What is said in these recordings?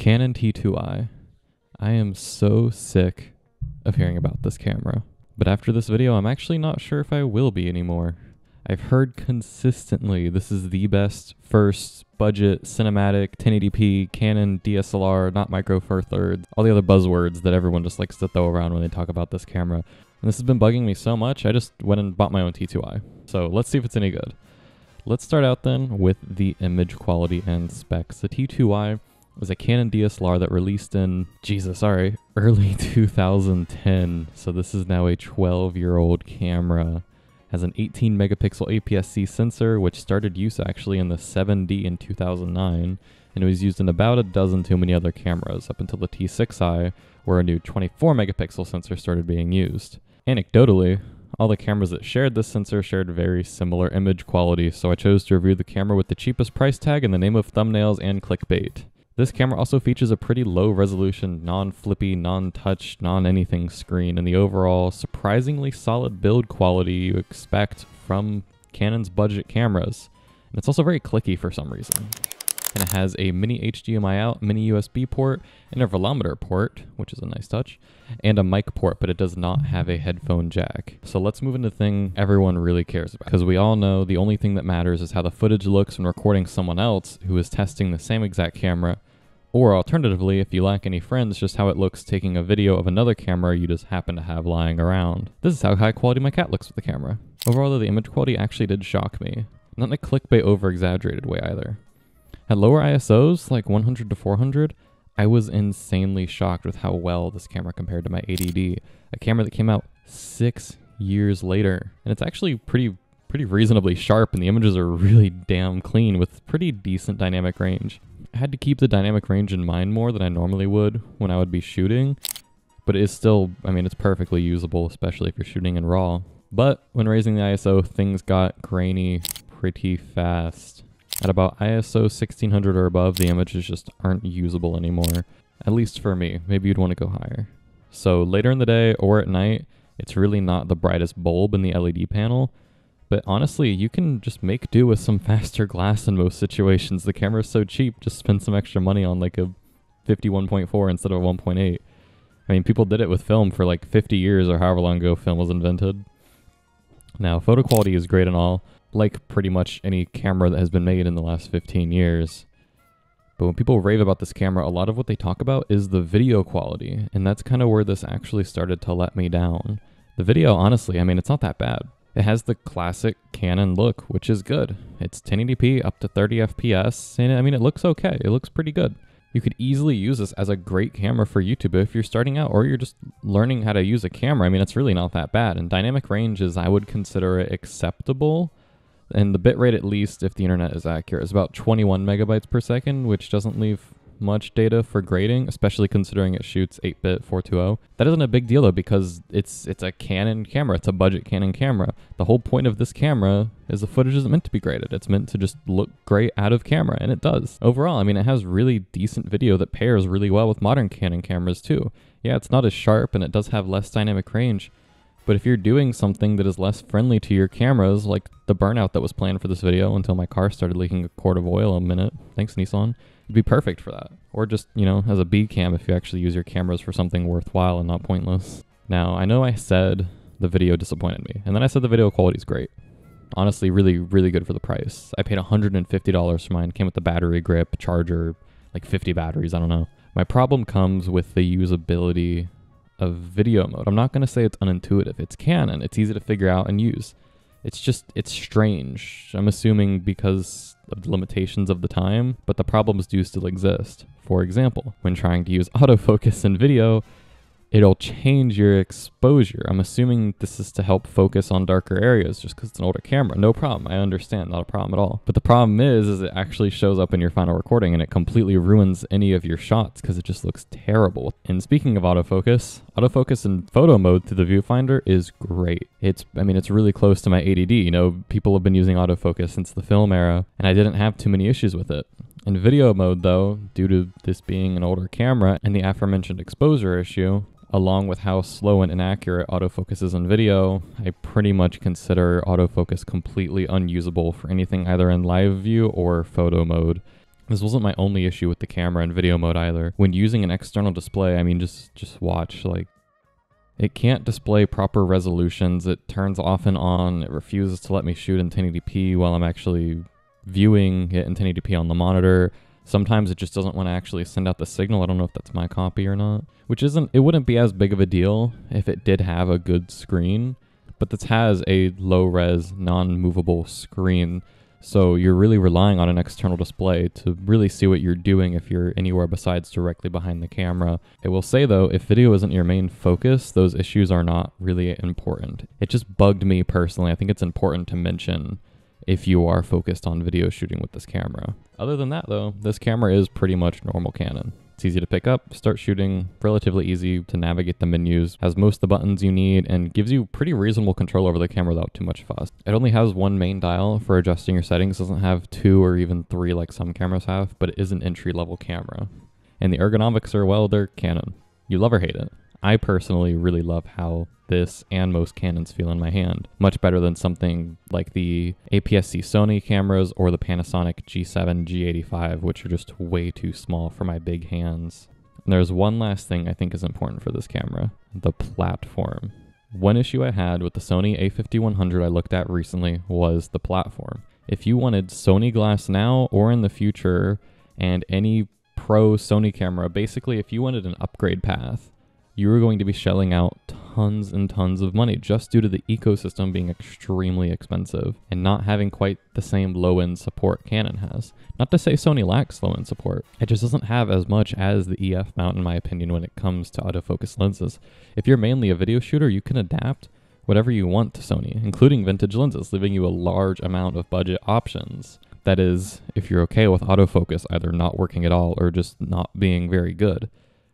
Canon T2i. I am so sick of hearing about this camera. But after this video, I'm actually not sure if I will be anymore. I've heard consistently this is the best first budget cinematic 1080p Canon DSLR, not micro four thirds, all the other buzzwords that everyone just likes to throw around when they talk about this camera. And this has been bugging me so much, I just went and bought my own T2i. So let's see if it's any good. Let's start out then with the image quality and specs. The T2i was a Canon DSLR that released in, early 2010. So this is now a 12-year-old camera. Has an 18 megapixel APS-C sensor, which started use actually in the 7D in 2009, and it was used in about a dozen too many other cameras up until the T6i, where a new 24 megapixel sensor started being used. Anecdotally, all the cameras that shared this sensor shared very similar image quality, so I chose to review the camera with the cheapest price tag in the name of thumbnails and clickbait. This camera also features a pretty low resolution, non-flippy, non-touch, non-anything screen, and the overall surprisingly solid build quality you expect from Canon's budget cameras. And it's also very clicky for some reason. And it has a mini HDMI out, mini USB port, and a velometer port, which is a nice touch, and a mic port, but it does not have a headphone jack. So let's move into the thing everyone really cares about. Because we all know the only thing that matters is how the footage looks when recording someone else who is testing the same exact camera, or alternatively, if you lack any friends, just how it looks taking a video of another camera you just happen to have lying around. This is how high quality my cat looks with the camera. Overall though, the image quality actually did shock me. Not in a clickbait over-exaggerated way either. At lower ISOs, like 100 to 400, I was insanely shocked with how well this camera compared to my 80D, a camera that came out 6 years later. And it's actually pretty reasonably sharp, and the images are really damn clean with pretty decent dynamic range. I had to keep the dynamic range in mind more than I normally would when I would be shooting, but it is still, it's perfectly usable, especially if you're shooting in RAW. But when raising the ISO, things got grainy pretty fast. At about ISO 1600 or above, the images just aren't usable anymore, at least for me. Maybe you'd want to go higher. So later in the day or at night, it's really not the brightest bulb in the LED panel, but honestly, you can just make do with some faster glass in most situations. The camera's so cheap, just spend some extra money on like a 51.4 instead of a 1.8. People did it with film for like 50 years or however long ago film was invented. Now, photo quality is great and all, like pretty much any camera that has been made in the last 15 years. But when people rave about this camera, a lot of what they talk about is the video quality, and that's kind of where this actually started to let me down. The video, honestly, it's not that bad. It has the classic Canon look, which is good. It's 1080p up to 30 FPS, and it looks okay. It looks pretty good. You could easily use this as a great camera for YouTube if you're starting out or you're just learning how to use a camera. It's really not that bad. And dynamic range is, I would consider it acceptable. And the bitrate, at least, if the internet is accurate, is about 21 megabytes per second, which doesn't leave much data for grading, especially considering it shoots 8-bit 420. That isn't a big deal though, because it's a Canon camera. It's a budget Canon camera. The whole point of this camera is the footage isn't meant to be graded. It's meant to just look great out of camera, and it does. Overall, it has really decent video that pairs really well with modern Canon cameras too. Yeah, it's not as sharp and it does have less dynamic range, but if you're doing something that is less friendly to your cameras, like the burnout that was planned for this video until my car started leaking a quart of oil a minute, thanks Nissan, it'd be perfect for that. Or just, as a B cam if you actually use your cameras for something worthwhile and not pointless. Now, I know I said the video disappointed me, and then I said the video quality is great. Honestly, really, really good for the price. I paid $150 for mine. Came with the battery grip, charger, like 50 batteries, I don't know. My problem comes with the usability of video mode. I'm not going to say it's unintuitive. It's Canon. It's easy to figure out and use. It's strange. I'm assuming because of the limitations of the time, but the problems do still exist. For example, when trying to use autofocus in video, it'll change your exposure. I'm assuming this is to help focus on darker areas just because it's an older camera. No problem. I understand. Not a problem at all. But the problem is it actually shows up in your final recording and it completely ruins any of your shots because it just looks terrible. And speaking of autofocus in photo mode through the viewfinder is great. It's really close to my 80D. People have been using autofocus since the film era, and I didn't have too many issues with it. In video mode though, due to this being an older camera and the aforementioned exposure issue, along with how slow and inaccurate autofocus is in video, I pretty much consider autofocus completely unusable for anything either in live view or photo mode. This wasn't my only issue with the camera in video mode either. When using an external display, I mean, just watch, like, it can't display proper resolutions. It turns off and on. It refuses to let me shoot in 1080p while I'm actually viewing it in 1080p on the monitor. Sometimes it just doesn't want to actually send out the signal. I don't know if that's my copy or not, it wouldn't be as big of a deal if it did have a good screen, but this has a low-res, non-movable screen. So you're really relying on an external display to really see what you're doing if you're anywhere besides directly behind the camera. I will say though, if video isn't your main focus, those issues are not really important. It just bugged me personally. I think it's important to mention if you are focused on video shooting with this camera. Other than that though, this camera is pretty much normal Canon. It's easy to pick up, start shooting, relatively easy to navigate the menus, has most of the buttons you need, and gives you pretty reasonable control over the camera without too much fuss. It only has one main dial for adjusting your settings, doesn't have 2 or even 3 like some cameras have, but it is an entry-level camera. And the ergonomics are, well, they're Canon. You love or hate it. I personally really love how this and most Canons feel in my hand. Much better than something like the APS-C Sony cameras or the Panasonic G7, G85, which are just way too small for my big hands. And there's one last thing I think is important for this camera, the platform. One issue I had with the Sony a5100 I looked at recently was the platform. If you wanted Sony glass now or in the future, and any pro Sony camera, basically if you wanted an upgrade path, you were going to be shelling out tons and tons of money just due to the ecosystem being extremely expensive and not having quite the same low-end support Canon has. Not to say Sony lacks low-end support, it just doesn't have as much as the EF mount in my opinion when it comes to autofocus lenses. If you're mainly a video shooter, you can adapt whatever you want to Sony, including vintage lenses, leaving you a large amount of budget options. That is, if you're okay with autofocus either not working at all or just not being very good.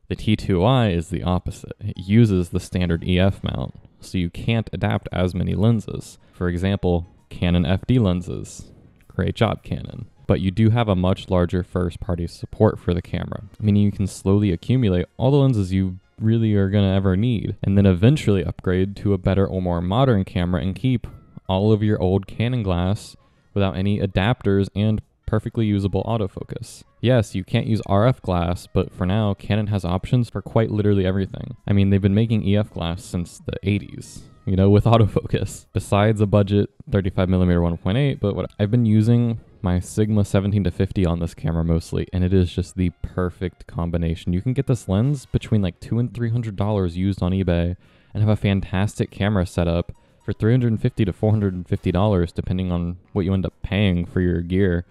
The T2i is the opposite. It uses the standard EF mount, so you can't adapt as many lenses. For example, Canon FD lenses. Great job, Canon. But you do have a much larger first-party support for the camera, meaning you can slowly accumulate all the lenses you really are going to ever need, and then eventually upgrade to a better or more modern camera and keep all of your old Canon glass without any adapters and perfectly usable autofocus. Yes, you can't use RF glass, but for now, Canon has options for quite literally everything. I mean, they've been making EF glass since the 80s, you know, with autofocus. Besides a budget 35mm 1.8, but I've been using my Sigma 17-50 on this camera mostly, and it is just the perfect combination. You can get this lens between like $200 and $300 used on eBay and have a fantastic camera setup for $350 to $450, depending on what you end up paying for your gear.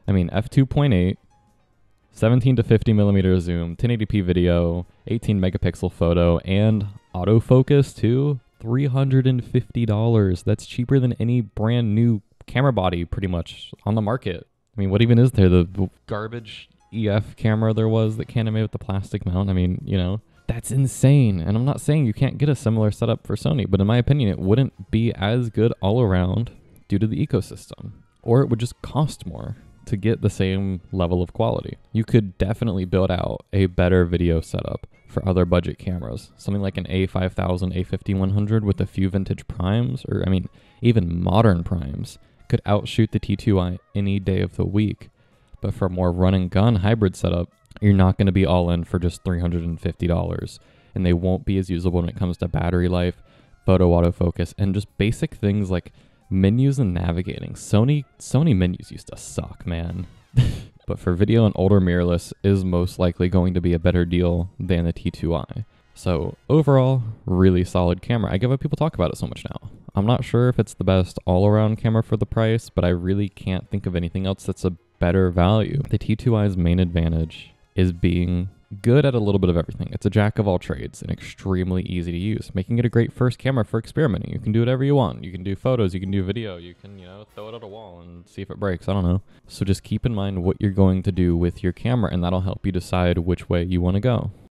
I mean, f2.8, 17 to 50mm zoom, 1080p video, 18 megapixel photo, and autofocus too, $350. That's cheaper than any brand new camera body pretty much on the market. I mean, what even is there? The garbage EF camera there was that Canon made with the plastic mount. I mean, you know, that's insane. And I'm not saying you can't get a similar setup for Sony, but in my opinion, it wouldn't be as good all around due to the ecosystem, or it would just cost more to get the same level of quality. You could definitely build out a better video setup for other budget cameras. Something like an A5000, A5100 with a few vintage primes, or I mean, even modern primes, could outshoot the T2i any day of the week. But for a more run and gun hybrid setup, you're not going to be all in for just $350. And they won't be as usable when it comes to battery life, photo autofocus, and just basic things like menus and navigating. Sony menus used to suck, man. But for video and older mirrorless is most likely going to be a better deal than the T2i. So overall, really solid camera. I get why people talk about it so much now. I'm not sure if it's the best all-around camera for the price, but I really can't think of anything else that's a better value. The T2i's main advantage is being good at a little bit of everything. It's a jack of all trades and extremely easy to use, making it a great first camera for experimenting. You can do whatever you want. You can do photos, you can do video, you can, you know, throw it at a wall and see if it breaks. I don't know. So just keep in mind what you're going to do with your camera, and that'll help you decide which way you want to go.